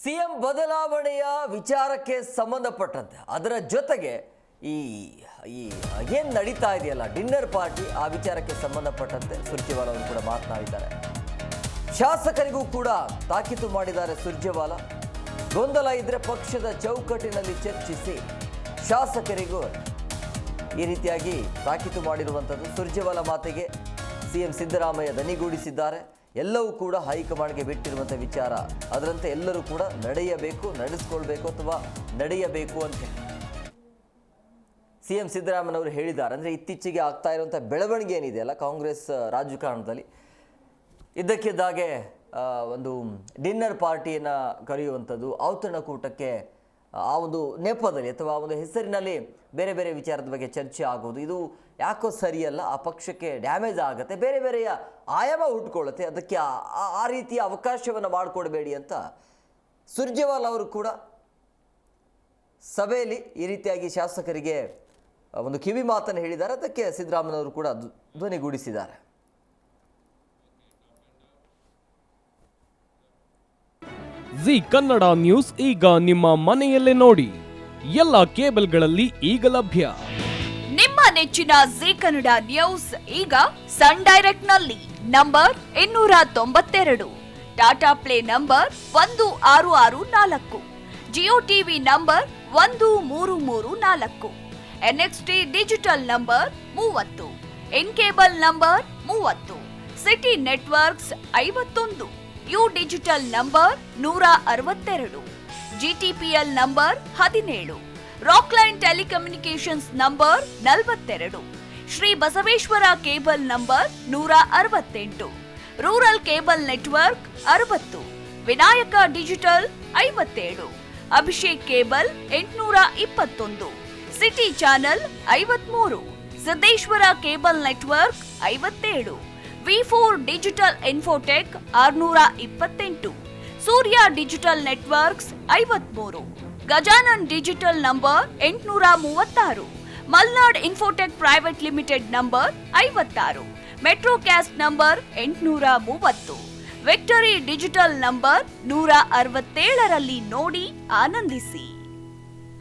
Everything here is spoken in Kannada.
ಸಿಎಂ ಬದಲಾವಣೆಯ ವಿಚಾರಕ್ಕೆ ಸಂಬಂಧಪಟ್ಟಂತೆ ಅದರ ಜೊತೆಗೆ ಈ ಈ ಏನು ನಡೀತಾ ಇದೆಯಲ್ಲ ಡಿನ್ನರ್ ಪಾರ್ಟಿ ಆ ವಿಚಾರಕ್ಕೆ ಸಂಬಂಧಪಟ್ಟಂತೆ ಸುರ್ಜೇವಾಲಾ ಅವರು ಕೂಡ ಮಾತನಾಡಿದ್ದಾರೆ. ಶಾಸಕರಿಗೂ ಕೂಡ ತಾಕೀತು ಮಾಡಿದ್ದಾರೆ ಸುರ್ಜೇವಾಲಾ. ಗೊಂದಲ ಇದ್ರೆ ಪಕ್ಷದ ಚೌಕಟ್ಟಿನಲ್ಲಿ ಚರ್ಚಿಸಿ ಶಾಸಕರಿಗೂ ಈ ರೀತಿಯಾಗಿ ತಾಕೀತು ಮಾಡಿರುವಂಥದ್ದು. ಸುರ್ಜೇವಾಲಾ ಮಾತಿಗೆ ಸಿಎಂ ಸಿದ್ದರಾಮಯ್ಯ ದನಿಗೂಡಿಸಿದ್ದಾರೆ. ಎಲ್ಲವೂ ಕೂಡ ಹೈಕಮಾಂಡ್ಗೆ ಬಿಟ್ಟಿರುವಂಥ ವಿಚಾರ, ಅದರಂತೆ ಎಲ್ಲರೂ ಕೂಡ ನಡೆಯಬೇಕು, ನಡೆಸ್ಕೊಳ್ಬೇಕು ಅಥವಾ ನಡೆಯಬೇಕು ಅಂತ ಸಿಎಂ ಸಿದ್ದರಾಮಯ್ಯನವರು ಹೇಳಿದ್ದಾರೆ. ಅಂದರೆ ಇತ್ತೀಚೆಗೆ ಆಗ್ತಾ ಇರುವಂಥ ಬೆಳವಣಿಗೆ ಏನಿದೆಯಲ್ಲ ಕಾಂಗ್ರೆಸ್ ರಾಜಕಾರಣದಲ್ಲಿ, ಇದ್ದಕ್ಕಿದ್ದಾಗೆ ಒಂದು ಡಿನ್ನರ್ ಪಾರ್ಟಿಯನ್ನು ಕರೆಯುವಂಥದ್ದು, ಔತಣಕೂಟಕ್ಕೆ ಆ ಒಂದು ನೆಪದಲ್ಲಿ ಅಥವಾ ಒಂದು ಹೆಸರಿನಲ್ಲಿ ಬೇರೆ ಬೇರೆ ವಿಚಾರದ ಬಗ್ಗೆ ಚರ್ಚೆ ಆಗೋದು, ಇದು ಯಾಕೋ ಸರಿಯಲ್ಲ, ಆ ಪಕ್ಷಕ್ಕೆ ಡ್ಯಾಮೇಜ್ ಆಗುತ್ತೆ, ಬೇರೆ ಬೇರೆಯ ಆಯಾಮ ಹುಟ್ಕೊಳ್ಳುತ್ತೆ, ಅದಕ್ಕೆ ಆ ರೀತಿಯ ಅವಕಾಶವನ್ನು ಮಾಡಿಕೊಡಬೇಡಿ ಅಂತ ಸುರ್ಜೇವಾಲಾ ಅವರು ಕೂಡ ಸಭೆಯಲ್ಲಿ ಈ ರೀತಿಯಾಗಿ ಶಾಸಕರಿಗೆ ಒಂದು ಕಿವಿ ಮಾತನ್ನು ಹೇಳಿದ್ದಾರೆ. ಅದಕ್ಕೆ ಸಿದ್ದರಾಮಯ್ಯನವರು ಕೂಡ ಧ್ವನಿಗೂಡಿಸಿದ್ದಾರೆ. ಜಿ ಕನ್ನಡ ನ್ಯೂಸ್ ಈಗ ನಿಮ್ಮ ಮನೆಯಲ್ಲೇ ನೋಡಿ. ಎಲ್ಲ ಕೇಬಲ್ಗಳಲ್ಲಿ ಈಗ ಲಭ್ಯ. ನಿಮ್ಮ ನೆಚ್ಚಿನ ಜಿ ಕನ್ನಡ ನ್ಯೂಸ್ ಈಗ ಸನ್ ಡೈರೆಕ್ಟ್ ನಲ್ಲಿ number 292, Tata play number 1664, Jio TV number 1334, NXT digital number 30, in cable number 30, city networks 51, U digital number 162, GTPL number 17, Rockline telecommunications number 42, Shri Basaveshwara cable number 168, rural cable network 60, Vinayaka digital 57, Abhishek cable 821, city channel 53, Siddeshwara cable network 57, V4 digital Infotech 628, Surya digital networks 53, Gajanan digital number 836, Malnad Infotech private limited number 56, Metrocast number 830, Victory digital number 167ರಲ್ಲಿ ನೋಡಿ ಆನಂದಿಸಿ.